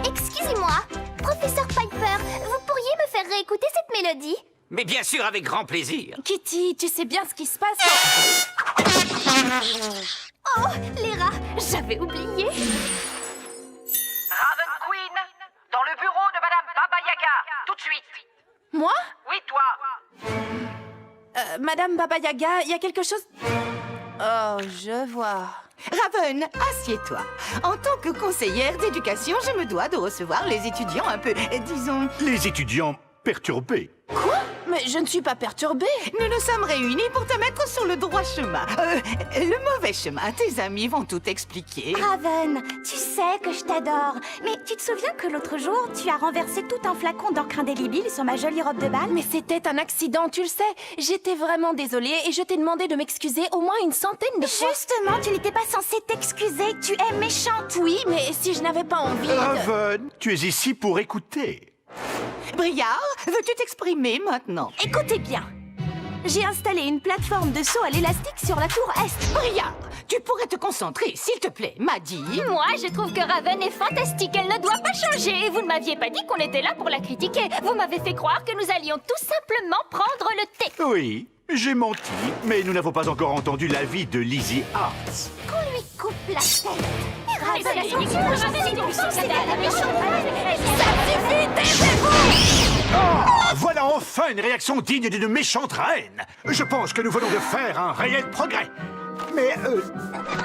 Excusez-moi, professeur Piper, vous pourriez me faire réécouter cette mélodie? Mais bien sûr, avec grand plaisir. Kitty, tu sais bien ce qui se passe. Oh, les rats, j'avais oublié. Raven Queen, dans le bureau de Madame Baba Yaga, tout de suite. Moi? Oui, toi. Madame Baba Yaga, il y a quelque chose... Oh, je vois. Raven, assieds-toi. En tant que conseillère d'éducation, je me dois de recevoir les étudiants un peu, disons... Les étudiants perturbés. Quoi? Mais je ne suis pas perturbée. Nous nous sommes réunis pour te mettre sur le droit chemin. Le mauvais chemin, tes amis vont tout expliquer. Raven, tu sais que je t'adore, mais tu te souviens que l'autre jour, tu as renversé tout un flacon d'encre indélébile sur ma jolie robe de bal? Mais c'était un accident, tu le sais. J'étais vraiment désolée et je t'ai demandé de m'excuser au moins une centaine de fois. Justement, tu n'étais pas censée t'excuser, tu es méchante. Oui, mais si je n'avais pas envie de... Raven, tu es ici pour écouter. Briard, veux-tu t'exprimer maintenant? Écoutez bien. J'ai installé une plateforme de saut à l'élastique sur la tour Est. Briard, tu pourrais te concentrer, s'il te plaît, Maddy. Moi, je trouve que Raven est fantastique. Elle ne doit pas changer. Et vous ne m'aviez pas dit qu'on était là pour la critiquer. Vous m'avez fait croire que nous allions tout simplement prendre le thé. Oui, j'ai menti, mais nous n'avons pas encore entendu l'avis de Lizzie Arts. Qu'on lui coupe la tête. Raven, Ça elle Voilà enfin une réaction digne d'une méchante reine. Je pense que nous venons de faire un réel progrès. Mais,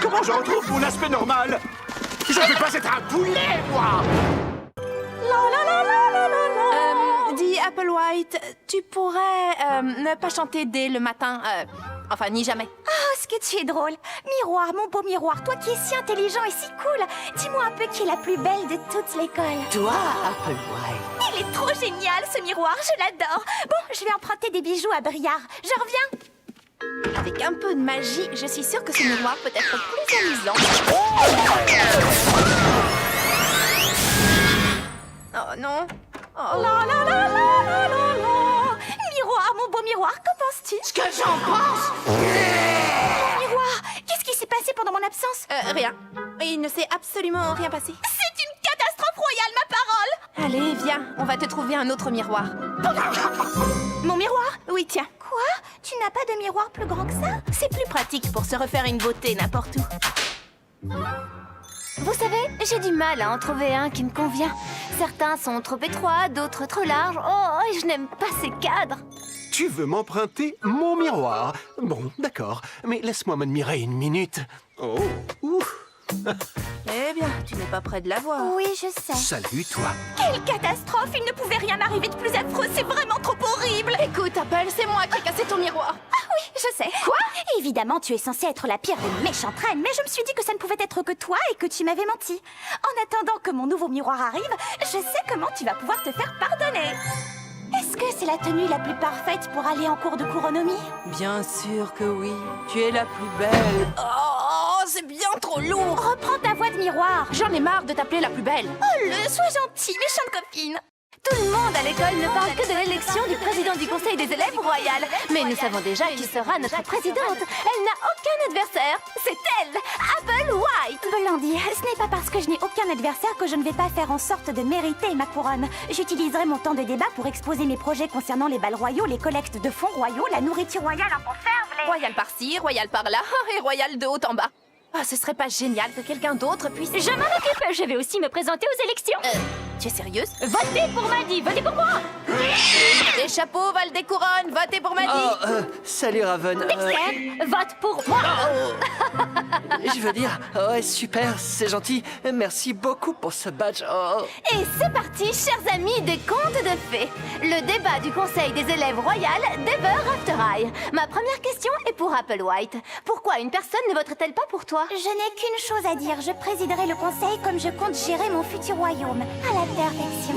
comment je retrouve mon aspect normal? Je ne vais pas être un poulet, moi! Dis Applewhite, tu pourrais ne pas chanter dès le matin, enfin ni jamais. Oh, ce que tu es drôle. Miroir, mon beau miroir, toi qui es si intelligent et si cool. Dis-moi un peu qui est la plus belle de toute l'école. Toi, Applewhite. Il est trop génial, ce miroir, je l'adore. Bon, je vais emprunter des bijoux à Briard. Je reviens. Avec un peu de magie, je suis sûre que ce miroir peut être plus amusant. Oh non. Oh. Miroir, mon beau miroir, qu'en penses-tu? Ce que j'en pense? Miroir, qu'est-ce qui s'est passé pendant mon absence? Rien. Il ne s'est absolument rien passé. C'est une catastrophe royale, ma parole! Allez, viens, on va te trouver un autre miroir. Mon miroir? Oui, tiens. Quoi? Tu n'as pas de miroir plus grand que ça? C'est plus pratique pour se refaire une beauté n'importe où. Vous savez, j'ai du mal à en trouver un qui me convient. Certains sont trop étroits, d'autres trop larges. Oh, et je n'aime pas ces cadres. Tu veux m'emprunter mon miroir? Bon, d'accord, mais laisse-moi m'admirer une minute. Oh, ouf. Eh bien, tu n'es pas près de l'avoir. Oui, je sais. Salut, toi. Quelle catastrophe! Il ne pouvait rien arriver de plus affreux. C'est vraiment trop horrible. Écoute, Apple, c'est moi qui ai cassé ton miroir. Ah oui, je sais. Quoi? Évidemment, tu es censée être la pire des méchantes reines, mais je me suis dit que ça ne pouvait être que toi et que tu m'avais menti. En attendant que mon nouveau miroir arrive, je sais comment tu vas pouvoir te faire pardonner. Est-ce que c'est la tenue la plus parfaite pour aller en cours de couronnomie? Bien sûr que oui. Tu es la plus belle. Oh, c'est bien trop lourd. Reprends ta voix de miroir. J'en ai marre de t'appeler la plus belle. Oh, sois gentille, méchante copine. Tout le monde à l'école ne parle que de l'élection du président du conseil des élèves royal. Mais nous savons déjà qui sera notre présidente. Elle n'a aucun adversaire. C'est elle, Applewhite. Blondie, ce n'est pas parce que je n'ai aucun adversaire que je ne vais pas faire en sorte de mériter ma couronne. J'utiliserai mon temps de débat pour exposer mes projets concernant les bals royaux, les collectes de fonds royaux, la nourriture royale en conserve, les... Royal par-ci, royal par-là, et royal de haut en bas. Ah, ce serait pas génial que quelqu'un d'autre puisse... Je m'en occupe, je vais aussi me présenter aux élections. Tu es sérieuse? Votez pour Maddy, votez pour moi. Les chapeaux valent des couronnes, votez pour Maddy. Oh, salut Raven. Dexter, vote pour moi. Je veux dire, ouais, super, c'est gentil. Merci beaucoup pour ce badge. Oh. Et c'est parti, chers amis des contes de fées. Le débat du conseil des élèves royal d'Ever After High. Ma première question est pour Applewhite. Pourquoi une personne ne voterait-elle pas pour toi? Je n'ai qu'une chose à dire. Je présiderai le conseil comme je compte gérer mon futur royaume. À la perfection.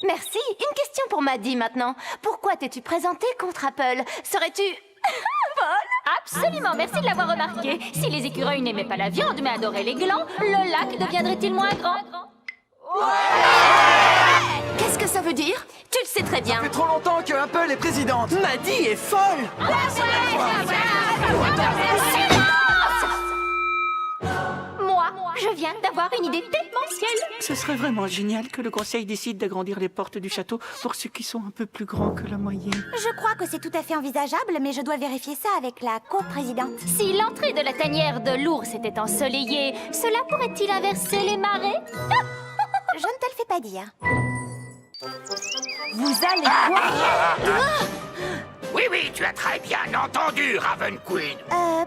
Merci. Une question pour Maddy maintenant. Pourquoi t'es-tu présentée contre Apple? Serais-tu... Vol? Absolument, merci de l'avoir remarqué. Si les écureuils n'aimaient pas la viande mais adoraient les glands, le lac deviendrait-il moins grand? Qu'est-ce que ça veut dire? Tu le sais très bien. Ça fait trop longtemps que Apple est présidente. Maddy est folle. Moi, Je viens d'avoir une idée démentielle. Ce serait vraiment génial que le conseil décide d'agrandir les portes du château pour ceux qui sont un peu plus grands que la moyenne. Je crois que c'est tout à fait envisageable, mais je dois vérifier ça avec la coprésidente. Si l'entrée de la tanière de l'ours était ensoleillée, cela pourrait-il inverser les marées? Je ne te le fais pas dire. Vous allez quoi? Oui, oui, tu as très bien entendu, Raven Queen.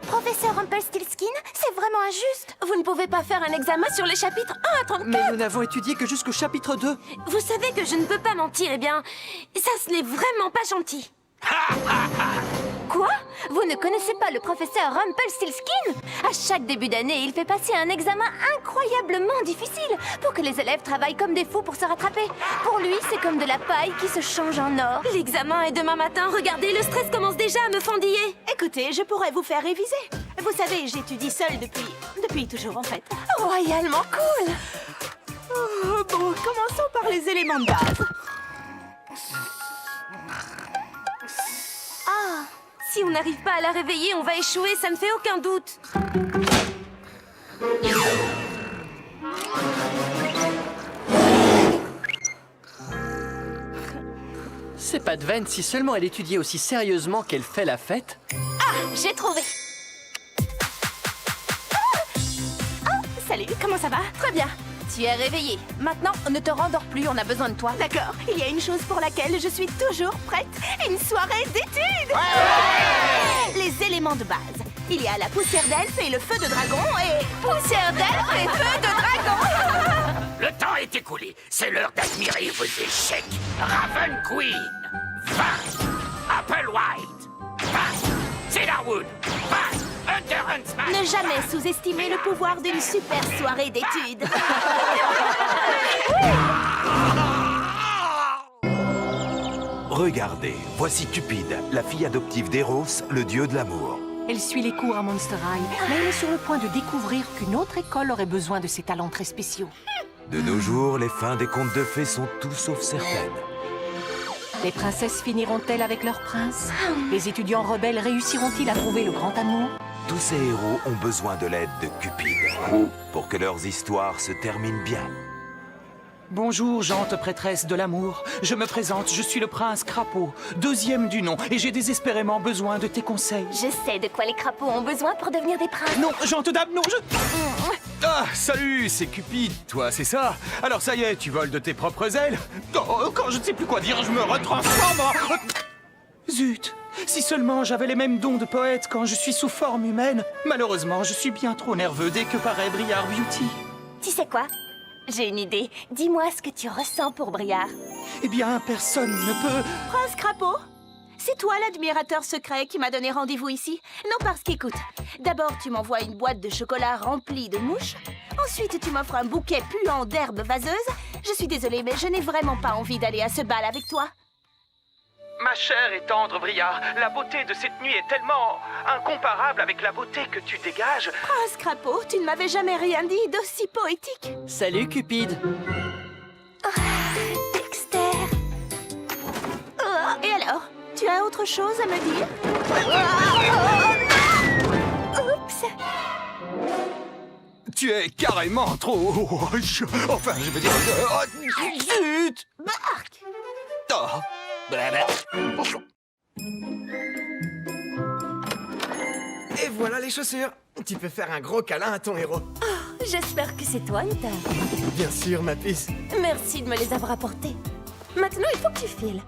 Professeur Rumpelstiltskin, c'est vraiment injuste. Vous ne pouvez pas faire un examen sur les chapitres 1 à 34. Mais nous n'avons étudié que jusqu'au chapitre 2. Vous savez que je ne peux pas mentir, eh bien, ça ce n'est vraiment pas gentil. Quoi? Vous ne connaissez pas le professeur Rumpelstiltskin? À chaque début d'année, il fait passer un examen incroyablement difficile pour que les élèves travaillent comme des fous pour se rattraper. Pour lui, c'est comme de la paille qui se change en or. L'examen est demain matin. Regardez, le stress commence déjà à me fendiller. Écoutez, je pourrais vous faire réviser. Vous savez, j'étudie seule depuis toujours, en fait. Royalement cool. Oh, bon, commençons par les éléments de base. Ah, si on n'arrive pas à la réveiller, on va échouer, ça ne fait aucun doute. C'est pas de veine si seulement elle étudiait aussi sérieusement qu'elle fait la fête. J'ai trouvé. Salut, comment ça va? Très bien. Tu es réveillée. Maintenant, ne te rendors plus, on a besoin de toi. D'accord. Il y a une chose pour laquelle je suis toujours prête. Une soirée d'études. Les éléments de base. Il y a la poussière d'elfe et le feu de dragon et... Poussière d'elfe et feu de dragon. Le temps est écoulé. C'est l'heure d'admirer vos échecs. Raven Queen. 20. Applewhite. 20. Cedarwood. 20. Hunter Huntsman. Ne jamais sous-estimer le pouvoir d'une super soirée d'études. Regardez, voici Cupide, la fille adoptive d'Eros, le dieu de l'amour. Elle suit les cours à Monster High, mais elle est sur le point de découvrir qu'une autre école aurait besoin de ses talents très spéciaux. De nos jours, les fins des contes de fées sont tout sauf certaines. Les princesses finiront-elles avec leur prince? Les étudiants rebelles réussiront-ils à trouver le grand amour? Tous ces héros ont besoin de l'aide de Cupide pour que leurs histoires se terminent bien. Bonjour, gente prêtresse de l'amour. Je me présente, je suis le prince Crapaud, 2e du nom, et j'ai désespérément besoin de tes conseils. Je sais de quoi les crapauds ont besoin pour devenir des princes. Non, gente dame, non, je... Ah, salut, c'est Cupide, toi, c'est ça? Alors ça y est, tu voles de tes propres ailes? Oh, quand je ne sais plus quoi dire, je me retransforme en... Zut! Si seulement j'avais les mêmes dons de poète quand je suis sous forme humaine. Malheureusement, je suis bien trop nerveux dès que paraît Briard Beauty. Tu sais quoi? J'ai une idée. Dis-moi ce que tu ressens pour Briard. Eh bien, personne ne peut... Prince Crapaud, c'est toi l'admirateur secret qui m'a donné rendez-vous ici? Non, parce qu'écoute, d'abord tu m'envoies une boîte de chocolat remplie de mouches. Ensuite, tu m'offres un bouquet puant d'herbes vaseuses. Je suis désolée, mais je n'ai vraiment pas envie d'aller à ce bal avec toi. Ma chère et tendre Briard, la beauté de cette nuit est tellement incomparable avec la beauté que tu dégages. Prince Crapaud, tu ne m'avais jamais rien dit d'aussi poétique. Salut Cupide. Dexter. Et alors, tu as autre chose à me dire? Oups. Tu es carrément trop... Enfin, je veux dire... Zut! Bark. Oh. Et voilà les chaussures. Tu peux faire un gros câlin à ton héros. Oh, j'espère que c'est toi, Hunter. Bien sûr, ma puce. Merci de me les avoir apportés. Maintenant, il faut que tu files.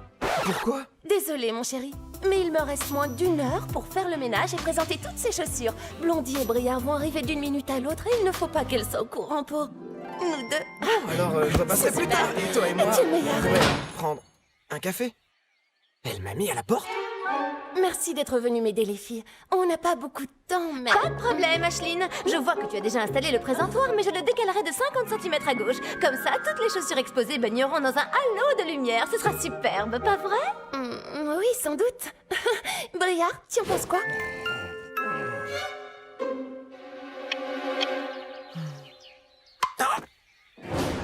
Pourquoi? Désolée, mon chéri, mais il me reste moins d'1 heure pour faire le ménage et présenter toutes ces chaussures. Blondie et Briard vont arriver d'une minute à l'autre et il ne faut pas qu'elles soient au courant pour nous deux. Alors, je repasserai plus tard. Et toi et moi, Tu es meilleur. on pourrait prendre un café. Elle m'a mis à la porte. Merci d'être venu m'aider, les filles. On n'a pas beaucoup de temps, mais... Pas de problème, Ashline. Je vois que tu as déjà installé le présentoir, mais je le décalerai de 50 cm à gauche. Comme ça, toutes les chaussures exposées baigneront dans un halo de lumière. Ce sera superbe, pas vrai? Oui, sans doute. Briard, tu en penses quoi?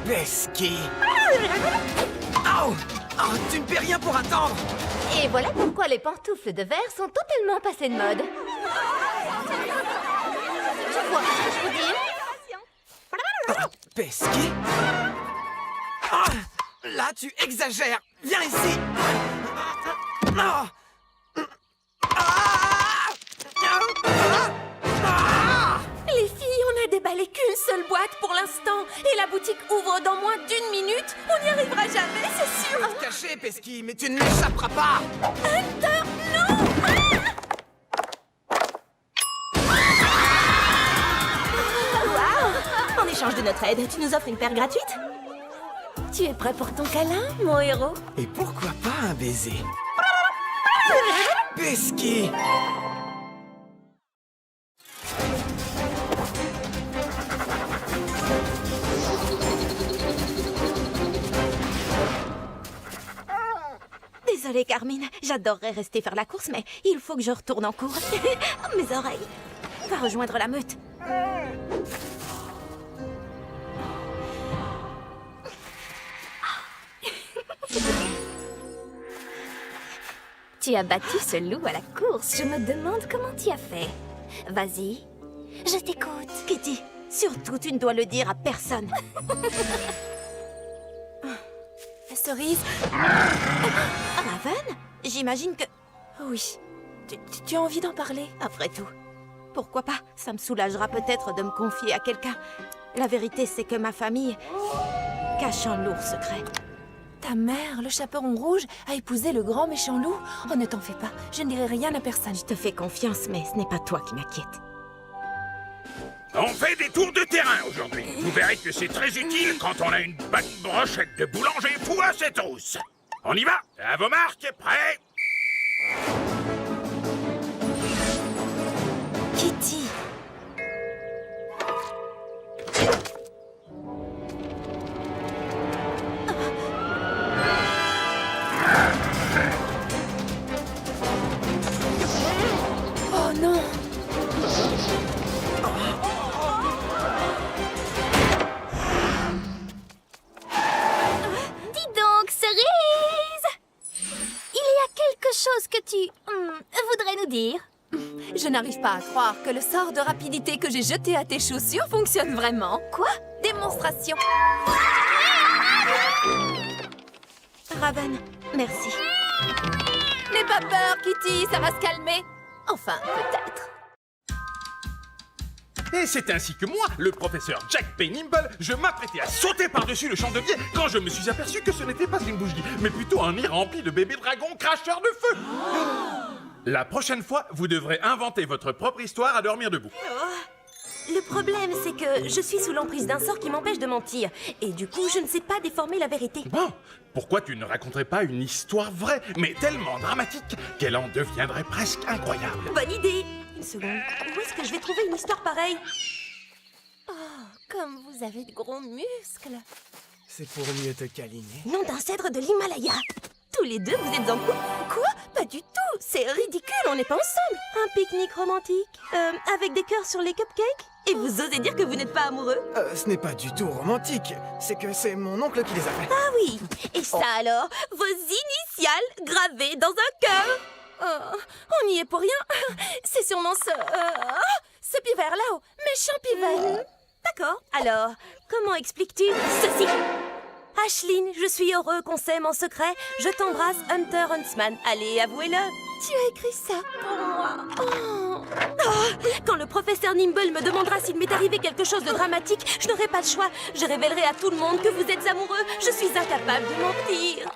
Pesky. Oh, oh, tu ne paies rien pour attendre. Et voilà pourquoi les pantoufles de verre sont totalement passées de mode. Tu vois ce que je veux dire? Pesky? Ah, là, tu exagères. Viens ici. Ah. Les filles, on a déballé qu'une seule boîte pour l'instant. Et la boutique ouvre dans moins d'1 minute. On n'y arrivera jamais, c'est sûr. Caché, Pesky, mais tu ne m'échapperas pas. Hunter, non! Wow! En échange de notre aide, tu nous offres une paire gratuite? Tu es prêt pour ton câlin, mon héros? Et pourquoi pas un baiser? Pesky! Désolée, Carmine, j'adorerais rester faire la course, mais il faut que je retourne en cours. Mes oreilles. Va rejoindre la meute. Tu as battu ce loup à la course. Je me demande comment tu as fait. Vas-y. Je t'écoute. Kitty, surtout, tu ne dois le dire à personne. Cerise. Raven? J'imagine que... Oui. Tu as envie d'en parler? Après tout. Pourquoi pas? Ça me soulagera peut-être de me confier à quelqu'un. La vérité, c'est que ma famille cache un lourd secret. Ta mère, le chaperon rouge, a épousé le grand méchant loup? Oh, ne t'en fais pas. Je ne dirai rien à personne. Je te fais confiance, mais ce n'est pas toi qui m'inquiète. On fait des tours de terrain aujourd'hui. Vous verrez que c'est très utile quand on a une bonne brochette de boulanger fou à ses trousses. On y va? À vos marques, prêts? Kitty. Oh non. Dis donc, Cerise! Il y a quelque chose que tu voudrais nous dire? Je n'arrive pas à croire que le sort de rapidité que j'ai jeté à tes chaussures fonctionne vraiment. Quoi? Démonstration. Raven, merci. N'aie pas peur, Kitty, ça va se calmer. Enfin, peut-être. Et c'est ainsi que moi, le professeur Jack Peynimble, je m'apprêtais à sauter par-dessus le chandelier quand je me suis aperçu que ce n'était pas une bougie, mais plutôt un nid rempli de bébés dragons cracheurs de feu. La prochaine fois, vous devrez inventer votre propre histoire à dormir debout. Le problème, c'est que je suis sous l'emprise d'un sort qui m'empêche de mentir. Et du coup, je ne sais pas déformer la vérité. Bon, pourquoi tu ne raconterais pas une histoire vraie, mais tellement dramatique qu'elle en deviendrait presque incroyable? Bonne idée. Une seconde. Où est-ce que je vais trouver une histoire pareille? Oh, comme vous avez de gros muscles. C'est pour mieux te câliner. Nom d'un cèdre de l'Himalaya. Tous les deux, vous êtes en couple? Quoi? Pas du tout. C'est ridicule, on n'est pas ensemble. Un pique-nique romantique, avec des cœurs sur les cupcakes? Et vous osez dire que vous n'êtes pas amoureux? Ce n'est pas du tout romantique. C'est que c'est mon oncle qui les a fait. Ah oui. Et ça alors? Vos initiales gravées dans un cœur? On n'y est pour rien. C'est sûrement ce pivert là-haut. Méchant pivert. D'accord. Alors, comment expliques-tu ceci? Ashline, je suis heureux qu'on s'aime en secret. Je t'embrasse, Hunter Huntsman. Allez, avouez-le. Tu as écrit ça pour moi. Quand le professeur Nimble me demandera s'il m'est arrivé quelque chose de dramatique, je n'aurai pas le choix. Je révélerai à tout le monde que vous êtes amoureux. Je suis incapable de mentir.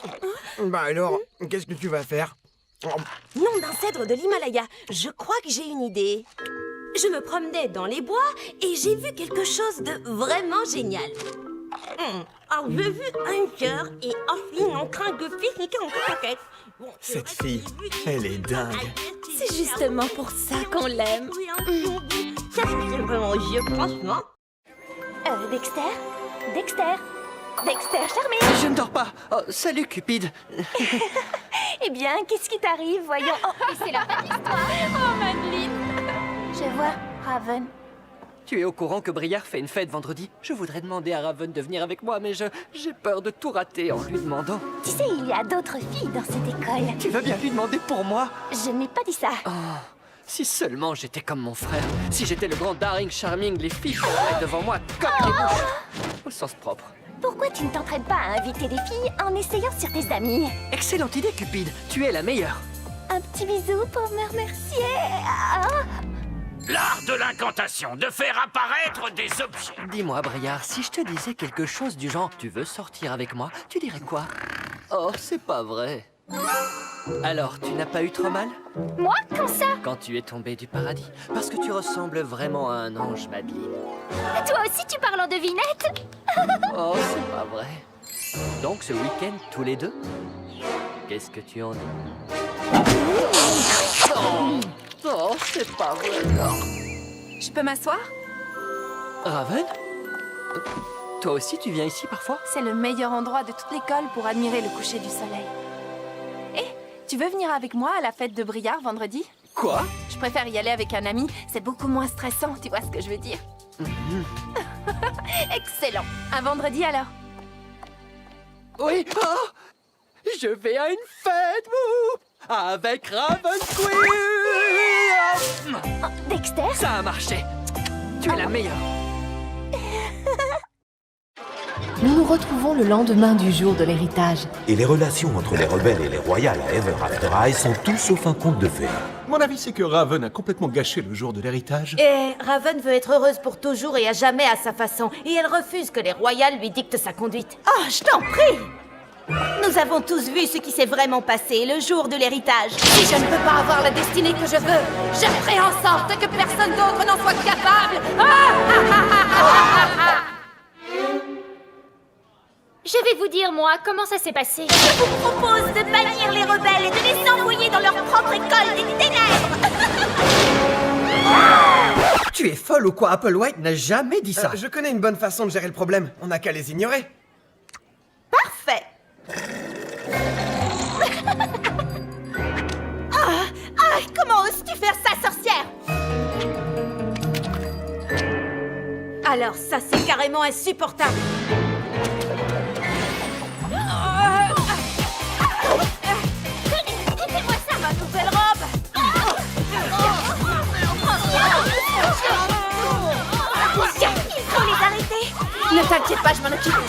Bah alors, qu'est-ce que tu vas faire? Nom d'un cèdre de l'Himalaya. Je crois que j'ai une idée. Je me promenais dans les bois et j'ai vu quelque chose de vraiment génial. Alors, j'ai vu un cœur et Ashline en train de pique-niquer en coquette. Cette fille, elle est dingue. C'est justement pour ça qu'on l'aime. Ça, c'est vraiment vieux, franchement. Dexter? Dexter? Dexter, charmé! Je ne dors pas. Oh, salut, Cupide. Eh bien, qu'est-ce qui t'arrive, voyons? Oh, c'est la fin de l'histoire! Oh, Madeline! Je vois, Raven. Tu es au courant que Briard fait une fête vendredi? Je voudrais demander à Raven de venir avec moi, mais j'ai peur de tout rater en lui demandant. Tu sais, il y a d'autres filles dans cette école. Tu vas bien lui demander pour moi? Je n'ai pas dit ça. Oh, Si seulement j'étais comme mon frère. Si j'étais le grand Daring Charming, les filles seraient devant moi comme des bouches. Au sens propre. Pourquoi tu ne t'entraînes pas à inviter des filles en essayant sur tes amis? Excellente idée, Cupide. Tu es la meilleure. Un petit bisou pour me remercier. Ah. L'art de l'incantation, de faire apparaître des objets. Dis-moi, Briard, si je te disais quelque chose du genre « Tu veux sortir avec moi ?» Tu dirais quoi? Oh, c'est pas vrai. Alors, tu n'as pas eu trop mal? Moi? Quand ça? Quand tu es tombé du paradis. Parce que tu ressembles vraiment à un ange, Madeleine. Toi aussi, tu parles en devinette? Oh, c'est pas vrai. Donc, ce week-end, tous les deux? Qu'est-ce que tu en dis? Oh, c'est pas vrai. Je peux m'asseoir? Raven? Toi aussi, tu viens ici parfois? C'est le meilleur endroit de toute l'école pour admirer le coucher du soleil. Eh, tu veux venir avec moi à la fête de Briard vendredi? Quoi? Je préfère y aller avec un ami, c'est beaucoup moins stressant, tu vois ce que je veux dire? Excellent. À vendredi alors. Oui. Oh, je vais à une fête, vous, avec Raven Queen. Dexter? Ça a marché. Tu es la meilleure. Nous nous retrouvons le lendemain du jour de l'héritage. Et les relations entre les rebelles et les royales à Ever After High sont tout sauf un conte de fées. Mon avis, c'est que Raven a complètement gâché le jour de l'héritage. Et Raven veut être heureuse pour toujours et à jamais à sa façon. Et elle refuse que les royales lui dictent sa conduite. Oh, je t'en prie! Nous avons tous vu ce qui s'est vraiment passé le jour de l'héritage. Si je ne peux pas avoir la destinée que je veux, je ferai en sorte que personne d'autre n'en soit capable. Je vais vous dire, moi, comment ça s'est passé. Je vous propose de bannir les rebelles et de les envoyer dans leur propre école des ténèbres. Tu es folle ou quoi? Applewhite n'a jamais dit ça. Je connais une bonne façon de gérer le problème. On n'a qu'à les ignorer. Parfait. Comment oses-tu faire ça, sorcière? Alors ça, c'est carrément insupportable. Fais-moi ça, ma nouvelle robe. Il faut les arrêter. Ne t'inquiète pas, je m'en occupe.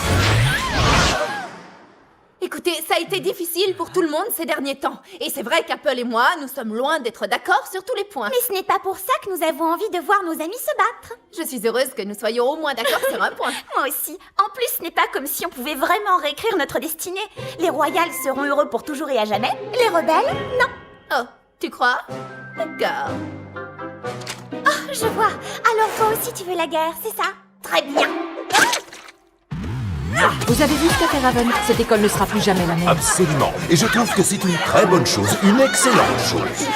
Écoutez, ça a été difficile pour tout le monde ces derniers temps. Et c'est vrai qu'Apple et moi, nous sommes loin d'être d'accord sur tous les points. Mais ce n'est pas pour ça que nous avons envie de voir nos amis se battre. Je suis heureuse que nous soyons au moins d'accord sur un point. Moi aussi. En plus, ce n'est pas comme si on pouvait vraiment réécrire notre destinée. Les royales seront heureux pour toujours et à jamais. Les rebelles, non. Oh, tu crois? D'accord. Oh, je vois. Alors toi aussi tu veux la guerre, c'est ça? Très bien. Vous avez vu ce qu'a fait Raven? Cette école ne sera plus jamais la même. Absolument. Et je trouve que c'est une très bonne chose, une excellente chose.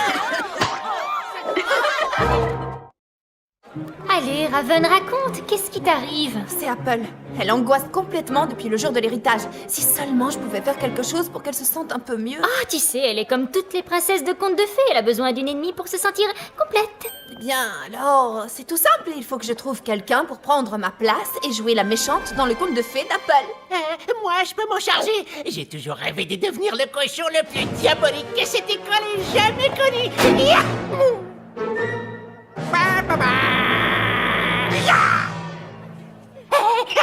Allez, Raven, raconte. Qu'est-ce qui t'arrive? C'est Apple. Elle angoisse complètement depuis le jour de l'héritage. Si seulement je pouvais faire quelque chose pour qu'elle se sente un peu mieux. Ah, tu sais, elle est comme toutes les princesses de contes de fées. Elle a besoin d'une ennemie pour se sentir complète. Eh bien, alors, c'est tout simple. Il faut que je trouve quelqu'un pour prendre ma place et jouer la méchante dans le conte de fées d'Apple. Moi, je peux m'en charger. J'ai toujours rêvé de devenir le cochon le plus diabolique que cette école ait jamais connu. Yahoo!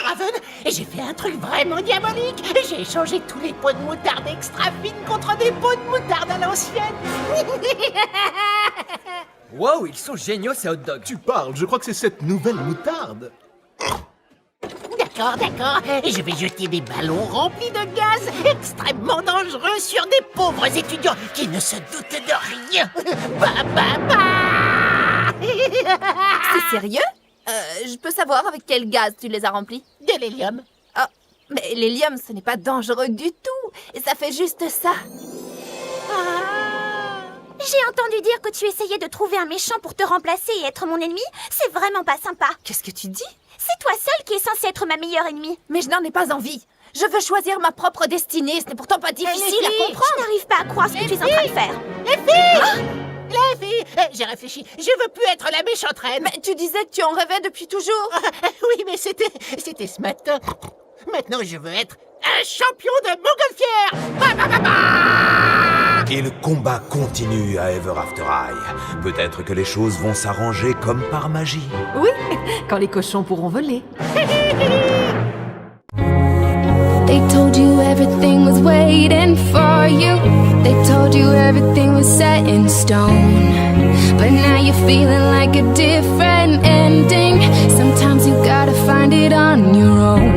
Raven, j'ai fait un truc vraiment diabolique. J'ai échangé tous les pots de moutarde extra fines contre des pots de moutarde à l'ancienne. Wow, ils sont géniaux ces hot dogs. Tu parles, je crois que c'est cette nouvelle moutarde. D'accord. Je vais jeter des ballons remplis de gaz extrêmement dangereux sur des pauvres étudiants qui ne se doutent de rien. C'est sérieux? Je peux savoir avec quel gaz tu les as remplis? De l'hélium. Ah, mais l'hélium, ce n'est pas dangereux du tout. Et ça fait juste ça. J'ai entendu dire que tu essayais de trouver un méchant pour te remplacer et être mon ennemi. C'est vraiment pas sympa. Qu'est-ce que tu dis? C'est toi seule qui est censée être ma meilleure ennemie. Mais je n'en ai pas envie. Je veux choisir ma propre destinée. Ce n'est pourtant pas difficile à comprendre. Je n'arrive pas à croire ce que tu es en train de faire. Les filles! Les filles! J'ai réfléchi. Je veux plus être la méchante reine. Mais tu disais que tu en rêvais depuis toujours. Oui, mais c'était ce matin. Maintenant, je veux être un champion de montgolfière. Et le combat continue à Ever After High. Peut-être que les choses vont s'arranger comme par magie. Oui, quand les cochons pourront voler. They told you everything was waiting for you. They told you everything was set in stone. But now you're feeling like a different ending. Sometimes you gotta find it on your own.